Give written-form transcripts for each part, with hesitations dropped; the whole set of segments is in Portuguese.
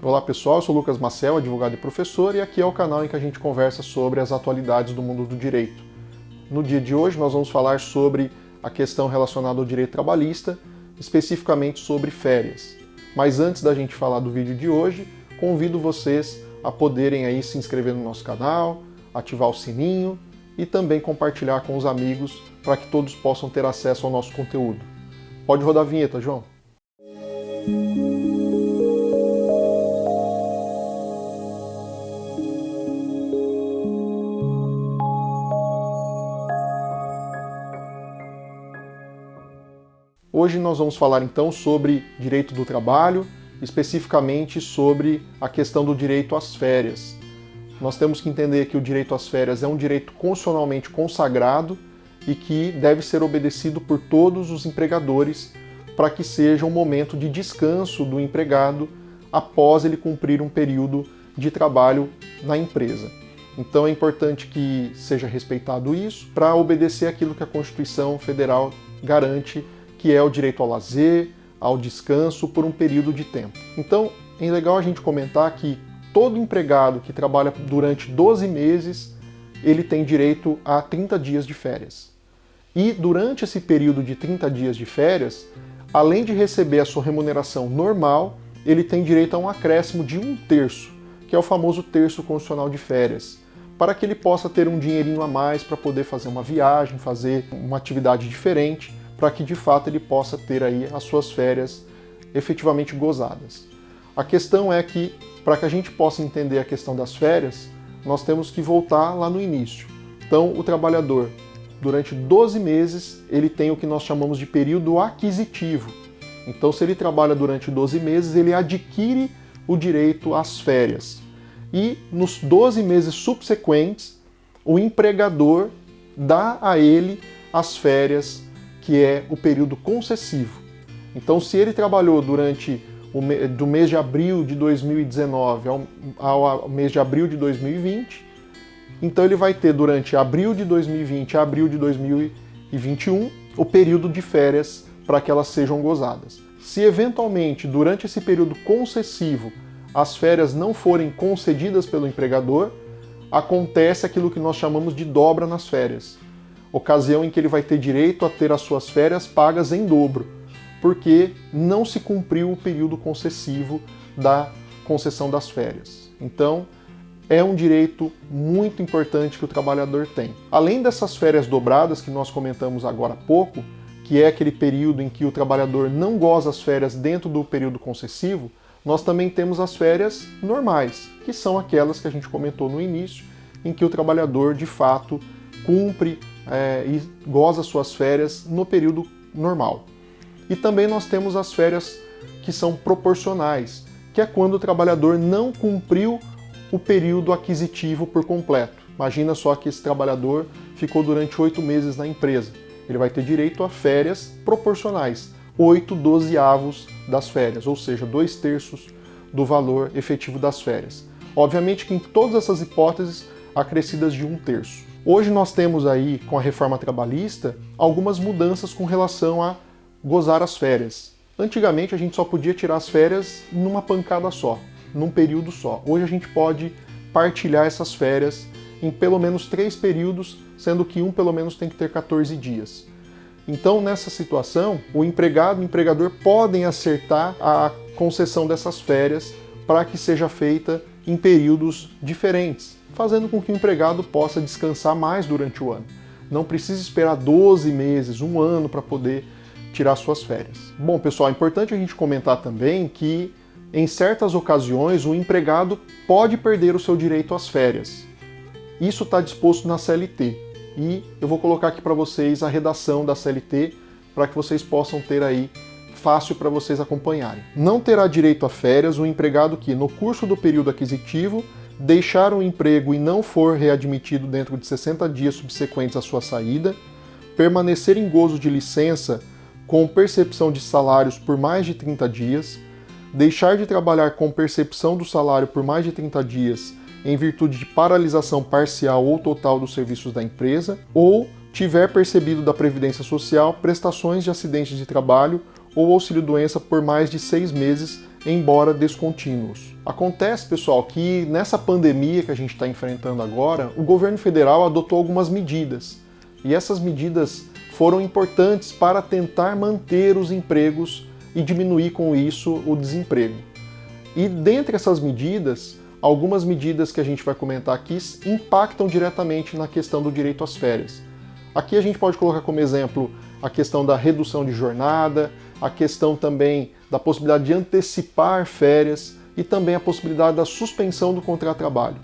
Olá pessoal, eu sou Lucas Maciel, advogado e professor, e aqui é o canal em que a gente conversa sobre as atualidades do mundo do direito. No dia de hoje nós vamos falar sobre a questão relacionada ao direito trabalhista, especificamente sobre férias. Mas antes da gente falar do vídeo de hoje, convido vocês a poderem aí se inscrever no nosso canal, ativar o sininho e também compartilhar com os amigos para que todos possam ter acesso ao nosso conteúdo. Pode rodar a vinheta, João. Hoje nós vamos falar então sobre direito do trabalho, especificamente sobre a questão do direito às férias. Nós temos que entender que o direito às férias é um direito constitucionalmente consagrado e que deve ser obedecido por todos os empregadores para que seja um momento de descanso do empregado após ele cumprir um período de trabalho na empresa. Então é importante que seja respeitado isso para obedecer aquilo que a Constituição Federal garante, que é o direito ao lazer, ao descanso por um período de tempo. Então, é legal a gente comentar que todo empregado que trabalha durante 12 meses, ele tem direito a 30 dias de férias. E durante esse período de 30 dias de férias, além de receber a sua remuneração normal, ele tem direito a um acréscimo de 1/3, que é o famoso terço constitucional de férias, para que ele possa ter um dinheirinho a mais para poder fazer uma viagem, fazer uma atividade diferente, para que de fato ele possa ter aí as suas férias efetivamente gozadas. A questão é que, para que a gente possa entender a questão das férias, nós temos que voltar lá no início. Então, o trabalhador, durante 12 meses, ele tem o que nós chamamos de período aquisitivo. Então, se ele trabalha durante 12 meses, ele adquire o direito às férias. E nos 12 meses subsequentes, o empregador dá a ele as férias, que é o período concessivo. Então, se ele trabalhou durante do mês de abril de 2019 ao mês de abril de 2020, então ele vai ter durante abril de 2020 a abril de 2021 o período de férias para que elas sejam gozadas. Se eventualmente, durante esse período concessivo, as férias não forem concedidas pelo empregador, acontece aquilo que nós chamamos de dobra nas férias. Ocasião em que ele vai ter direito a ter as suas férias pagas em dobro, porque não se cumpriu o período concessivo da concessão das férias. Então, é um direito muito importante que o trabalhador tem. Além dessas férias dobradas que nós comentamos agora há pouco, que é aquele período em que o trabalhador não goza as férias dentro do período concessivo, nós também temos as férias normais, que são aquelas que a gente comentou no início, em que o trabalhador, de fato, cumpre e goza suas férias no período normal. E também nós temos as férias que são proporcionais, que é quando o trabalhador não cumpriu o período aquisitivo por completo. Imagina só que esse trabalhador ficou durante 8 meses na empresa. Ele vai ter direito a férias proporcionais, 8/12 das férias, ou seja, 2/3 do valor efetivo das férias. Obviamente que em todas essas hipóteses, acrescidas de 1/3. Hoje nós temos aí, com a reforma trabalhista, algumas mudanças com relação a gozar as férias. Antigamente a gente só podia tirar as férias numa pancada só, num período só. Hoje a gente pode partilhar essas férias em pelo menos 3 períodos, sendo que um pelo menos tem que ter 14 dias. Então, nessa situação, o empregado e o empregador podem acertar a concessão dessas férias para que seja feita em períodos diferentes, fazendo com que o empregado possa descansar mais durante o ano. Não precisa esperar 12 meses, um ano para poder tirar suas férias. Bom, pessoal, é importante a gente comentar também que em certas ocasiões o empregado pode perder o seu direito às férias. Isso está disposto na CLT e eu vou colocar aqui para vocês a redação da CLT para que vocês possam ter aí fácil para vocês acompanharem. Não terá direito a férias o empregado que, no curso do período aquisitivo, deixar o emprego e não for readmitido dentro de 60 dias subsequentes à sua saída, permanecer em gozo de licença com percepção de salários por mais de 30 dias, deixar de trabalhar com percepção do salário por mais de 30 dias em virtude de paralisação parcial ou total dos serviços da empresa, ou tiver percebido da Previdência Social prestações de acidentes de trabalho ou auxílio-doença por mais de 6 meses, embora descontínuos. Acontece, pessoal, que nessa pandemia que a gente está enfrentando agora, o governo federal adotou algumas medidas. E essas medidas foram importantes para tentar manter os empregos e diminuir com isso o desemprego. E dentre essas medidas, algumas medidas que a gente vai comentar aqui impactam diretamente na questão do direito às férias. Aqui a gente pode colocar como exemplo a questão da redução de jornada, a questão também da possibilidade de antecipar férias e também a possibilidade da suspensão do contrato de trabalho.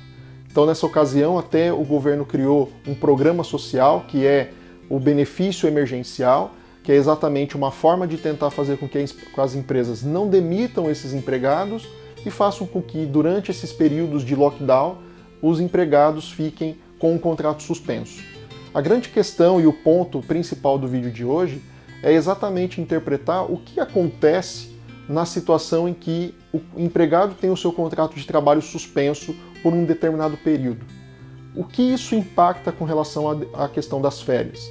Então, nessa ocasião, até o governo criou um programa social, que é o benefício emergencial, que é exatamente uma forma de tentar fazer com que as empresas não demitam esses empregados e façam com que, durante esses períodos de lockdown, os empregados fiquem com o contrato suspenso. A grande questão e o ponto principal do vídeo de hoje é exatamente interpretar o que acontece na situação em que o empregado tem o seu contrato de trabalho suspenso por um determinado período. O que isso impacta com relação à questão das férias?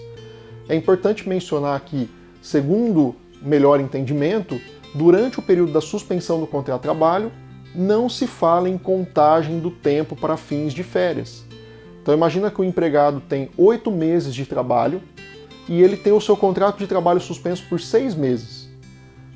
É importante mencionar que, segundo melhor entendimento, durante o período da suspensão do contrato de trabalho, não se fala em contagem do tempo para fins de férias. Então imagina que o empregado tem 8 meses de trabalho e ele tem o seu contrato de trabalho suspenso por 6 meses.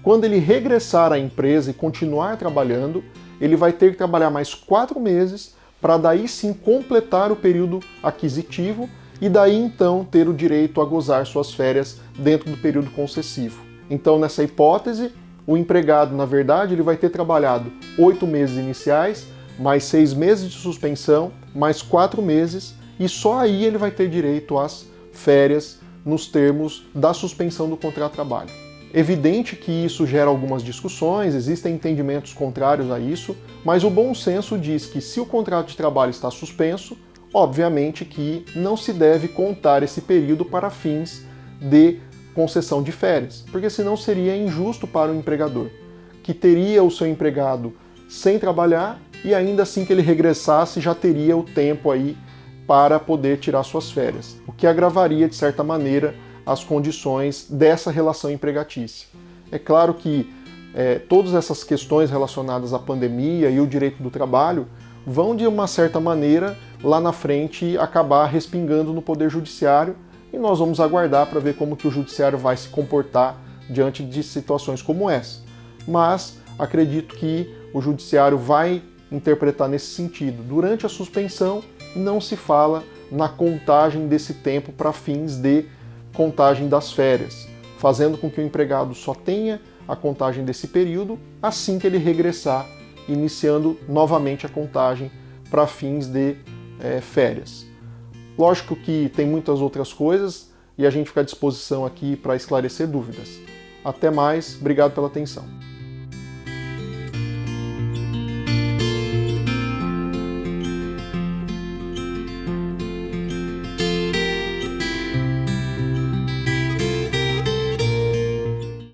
Quando ele regressar à empresa e continuar trabalhando, ele vai ter que trabalhar mais 4 meses para daí sim completar o período aquisitivo e daí então ter o direito a gozar suas férias dentro do período concessivo. Então, nessa hipótese, o empregado, na verdade, ele vai ter trabalhado 8 meses iniciais, mais 6 meses de suspensão, mais 4 meses, e só aí ele vai ter direito às férias nos termos da suspensão do contrato de trabalho. Evidente que isso gera algumas discussões, existem entendimentos contrários a isso, mas o bom senso diz que se o contrato de trabalho está suspenso, obviamente que não se deve contar esse período para fins de concessão de férias, porque senão seria injusto para o empregador, que teria o seu empregado sem trabalhar e ainda assim que ele regressasse já teria o tempo aí para poder tirar suas férias, o que agravaria de certa maneira as condições dessa relação empregatícia. É claro que todas essas questões relacionadas à pandemia e o direito do trabalho vão de uma certa maneira lá na frente acabar respingando no Poder Judiciário e nós vamos aguardar para ver como que o Judiciário vai se comportar diante de situações como essa. Mas acredito que o Judiciário vai interpretar nesse sentido. Durante a suspensão não se fala na contagem desse tempo para fins de contagem das férias, fazendo com que o empregado só tenha a contagem desse período assim que ele regressar, iniciando novamente a contagem para fins de férias. Lógico que tem muitas outras coisas e a gente fica à disposição aqui para esclarecer dúvidas. Até mais, obrigado pela atenção.